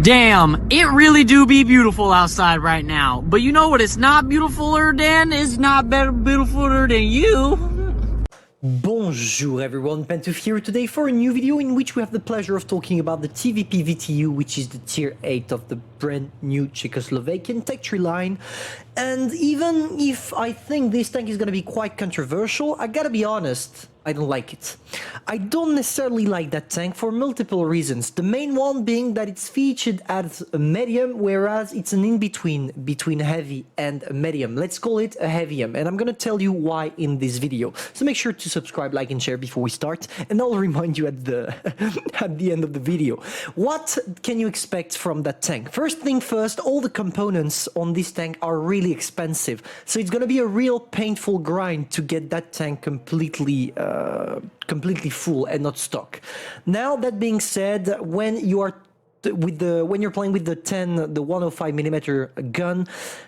Damn, it really do be beautiful outside right now. But you know what it's not beautifuler than? It's not better beautifuler than you. Bonjour everyone, Pantoufleee here today for a new video in which we have the pleasure of talking about the Tvp Vtu, which is the tier 8 of the brand new Czechoslovakian tech tree line. And even if I think this tank is going to be quite controversial, I gotta be honest, I don't like it. I don't necessarily like that tank for multiple reasons. The main one being that it's featured as a medium, whereas it's an in-between between heavy and a medium. Let's call it a heavium, and I'm gonna tell you why in this video. So make sure to subscribe, like, and share before we start, and I'll remind you at the at the end of the video. What can you expect from that tank? First thing first, all the components on this tank are really expensive, so it's gonna be a real painful grind to get that tank completely full and not stock. Now that being said, when you're playing with the 105mm gun,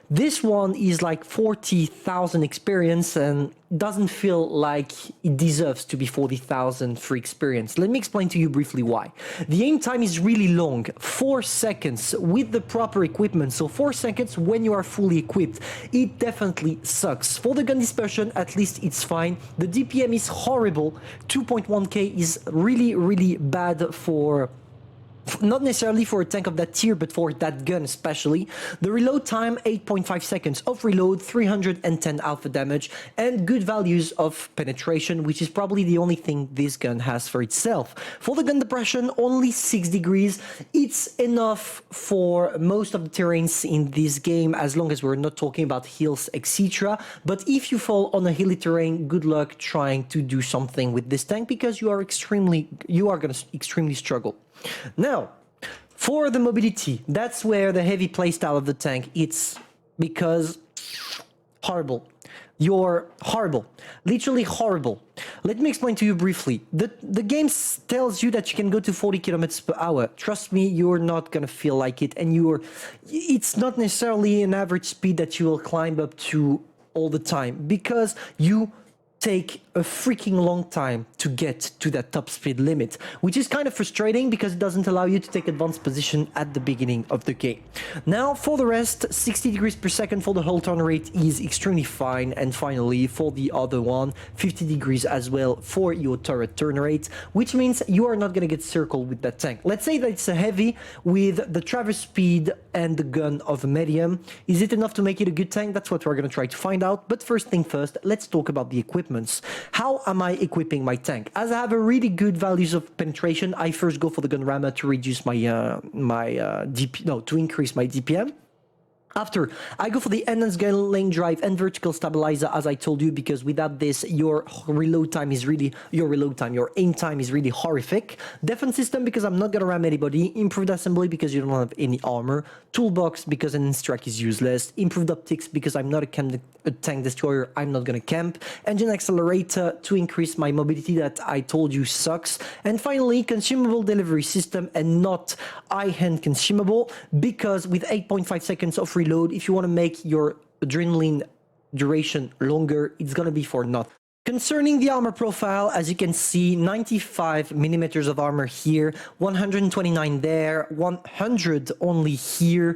this one is like 40,000 experience and doesn't feel like it deserves to be 40,000 for experience. Let me explain to you briefly why. The aim time is really long, 4 seconds with the proper equipment. So 4 seconds when you are fully equipped, it definitely sucks. For the gun dispersion, at least it's fine. The DPM is horrible. 2.1k is really bad for, not necessarily for a tank of that tier, but for that gun especially. The reload time, 8.5 seconds of reload, 310 alpha damage, and good values of penetration, which is probably the only thing this gun has for itself. For the gun depression, only 6 degrees. It's enough for most of the terrains in this game, as long as we're not talking about hills, etc. But if you fall on a hilly terrain, good luck trying to do something with this tank, because you are gonna extremely struggle. Now, for the mobility, that's where the heavy playstyle of the tank is, because horrible. You're horrible. Literally horrible. Let me explain to you briefly. The game tells you that you can go to 40 kilometers per hour. Trust me, you're not gonna feel like it, and it's not necessarily an average speed that you will climb up to all the time, because you take a freaking long time to get to that top speed limit, which is kind of frustrating because it doesn't allow you to take advanced position at the beginning of the game. Now, for the rest, 60 degrees per second for the whole turn rate is extremely fine, and finally, for the other one, 50 degrees as well for your turret turn rate, which means you are not going to get circled with that tank. Let's say that it's a heavy with the traverse speed and the gun of a medium. Is it enough to make it a good tank? That's what we're going to try to find out, but first thing first, let's talk about the equipment. How am I equipping my tank? As I have a really good values of penetration, I first go for the gun rammer to reduce my to increase my DPM. After, I go for the enhanced gun lane drive and vertical stabilizer, as I told you, because without this, your aim time is really horrific. Defense system, because I'm not gonna ram anybody. Improved assembly, because you don't have any armor. Toolbox, because an strike is useless. Improved optics, because I'm not a tank destroyer, I'm not gonna camp. Engine accelerator to increase my mobility, that I told you sucks. And finally, consumable delivery system, and not high-end consumable, because with 8.5 seconds of reload, if you want to make your adrenaline duration longer, it's gonna be for naught. Concerning the armor profile, as you can see, 95 millimeters of armor here, 129 there, 100 only here,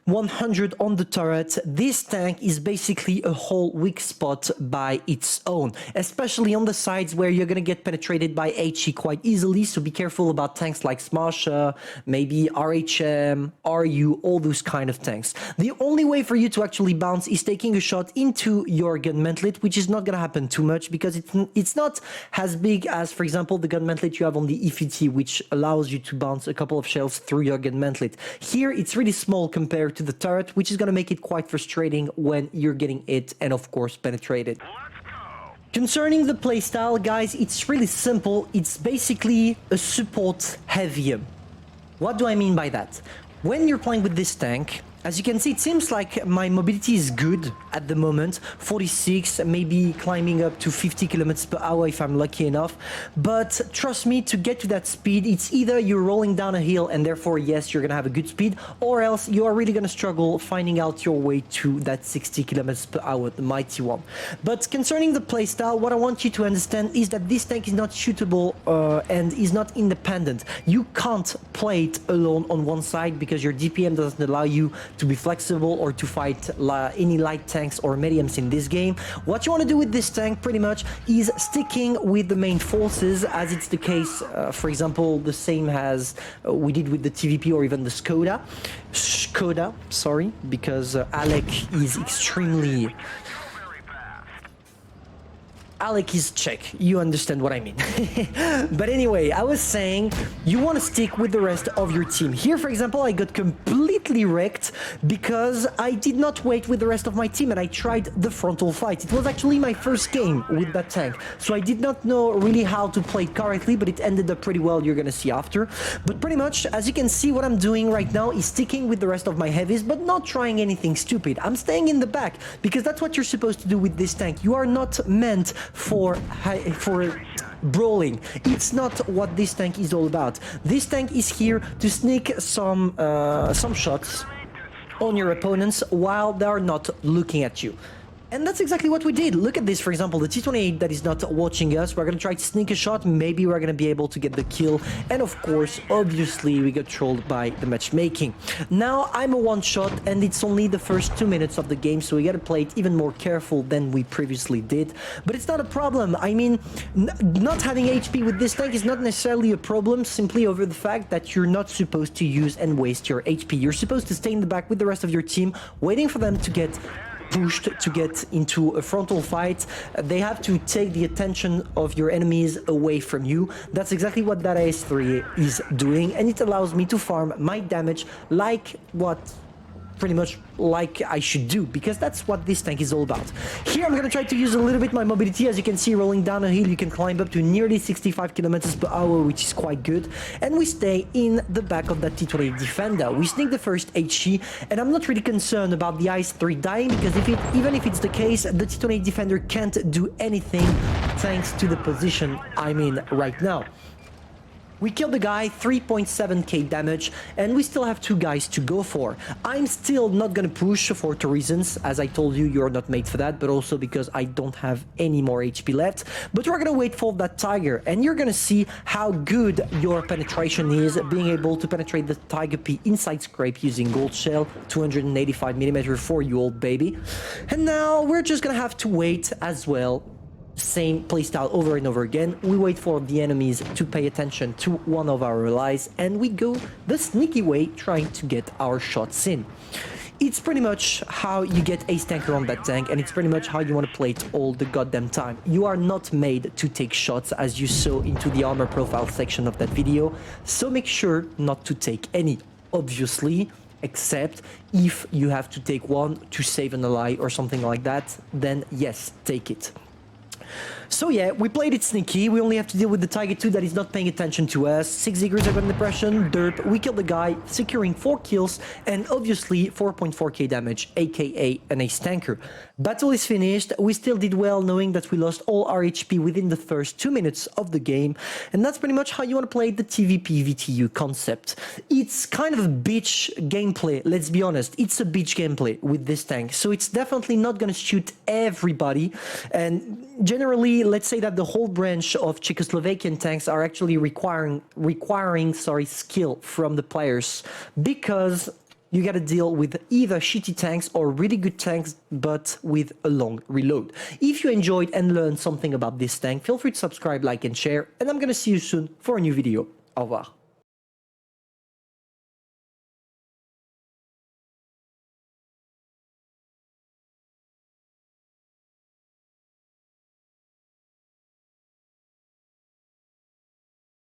100 on the turret. This tank is basically a whole weak spot by its own, especially on the sides where you're gonna get penetrated by HE quite easily, so be careful about tanks like Smasher, maybe RHM, RU, all those kind of tanks. The only way for you to actually bounce is taking a shot into your gun mantlet, which is not gonna happen too much, because it's not as big as, for example, the gun mantlet you have on the EFT, which allows you to bounce a couple of shells through your gun mantlet. Here, it's really small compared to the turret, which is going to make it quite frustrating when you're getting hit and, of course, penetrated. Concerning the playstyle, guys, it's really simple. It's basically a support heavium. What do I mean by that? When you're playing with this tank, As you can see, it seems like my mobility is good at the moment, 46, maybe climbing up to 50 kilometers per hour if I'm lucky enough. But trust me, to get to that speed, it's either you're rolling down a hill and therefore, yes, you're gonna have a good speed, or else you are really gonna struggle finding out your way to that 60 kilometers per hour, the mighty one. But concerning the playstyle, what I want you to understand is that this tank is not shootable and is not independent. You can't play it alone on one side because your DPM doesn't allow you to be flexible or to fight any light tanks or mediums in this game. What you want to do with this tank pretty much is sticking with the main forces, as it's the case, for example, the same as we did with the TVP or even the Skoda, sorry, because Alec is extremely... Alec is Czech, you understand what I mean. But anyway, I was saying, you want to stick with the rest of your team. Here, for example, I got completely wrecked because I did not wait with the rest of my team and I tried the frontal fight. It was actually my first game with that tank, so I did not know really how to play it correctly, but it ended up pretty well, you're gonna see after. But pretty much, as you can see, what I'm doing right now is sticking with the rest of my heavies, but not trying anything stupid. I'm staying in the back, because that's what you're supposed to do with this tank. You are not meant for brawling. It's not what this tank is all about. This tank is here to sneak some shots on your opponents while they are not looking at you. And that's exactly what we did. Look at this, for example, the T28 that is not watching us. We're going to try to sneak a shot. Maybe we're going to be able to get the kill. And of course, obviously, we got trolled by the matchmaking. Now, I'm a one-shot, and it's only the first 2 minutes of the game, so we got to play it even more careful than we previously did. But it's not a problem. I mean, not having HP with this tank is not necessarily a problem, simply over the fact that you're not supposed to use and waste your HP. You're supposed to stay in the back with the rest of your team, waiting for them to get pushed, to get into a frontal fight. They have to take the attention of your enemies away from you. That's exactly what that AS3 is doing, and it allows me to farm my damage like what pretty much like I should do, because that's what this tank is all about. Here I'm gonna try to use a little bit my mobility. As you can see, rolling down a hill, you can climb up to nearly 65 kilometers per hour, which is quite good. And we stay in the back of that T28 Defender. We sneak the first HE, and I'm not really concerned about the IS-3 dying, because even if it's the case, the T28 Defender can't do anything thanks to the position I'm in right now. We killed the guy, 3.7k damage, and we still have 2 guys to go for. I'm still not gonna push for 2 reasons. As I told you, you're not made for that, but also because I don't have any more HP left. But we're gonna wait for that Tiger, and you're gonna see how good your penetration is, being able to penetrate the Tiger P inside scrape using Gold Shell, 285mm for you, old baby. And now we're just gonna have to wait as well. Same playstyle over and over again. We wait for the enemies to pay attention to one of our allies, and we go the sneaky way, trying to get our shots in. It's pretty much how you get ace tanker on that tank, and it's pretty much how you want to play it all the goddamn time. You are not made to take shots, as you saw into the armor profile section of that video, so make sure not to take any, obviously, except if you have to take one to save an ally or something like that, then yes, take it. So yeah, we played it sneaky. We only have to deal with the Tiger 2 that is not paying attention to us. 6 Ziggurators I got an depression, derp. We killed the guy, securing 4 kills and obviously 4.4k damage, aka an ace tanker. Battle is finished. We still did well, knowing that we lost all our HP within the first 2 minutes of the game. And that's pretty much how you want to play the Tvp Vtu concept. It's kind of a bitch gameplay, let's be honest. It's a bitch gameplay with this tank. So it's definitely not going to shoot everybody. And generally, let's say that the whole branch of Czechoslovakian tanks are actually requiring skill from the players, because you got to deal with either shitty tanks or really good tanks, but with a long reload. If you enjoyed and learned something about this tank, feel free to subscribe, like, and share, and I'm gonna see you soon for a new video. Au revoir.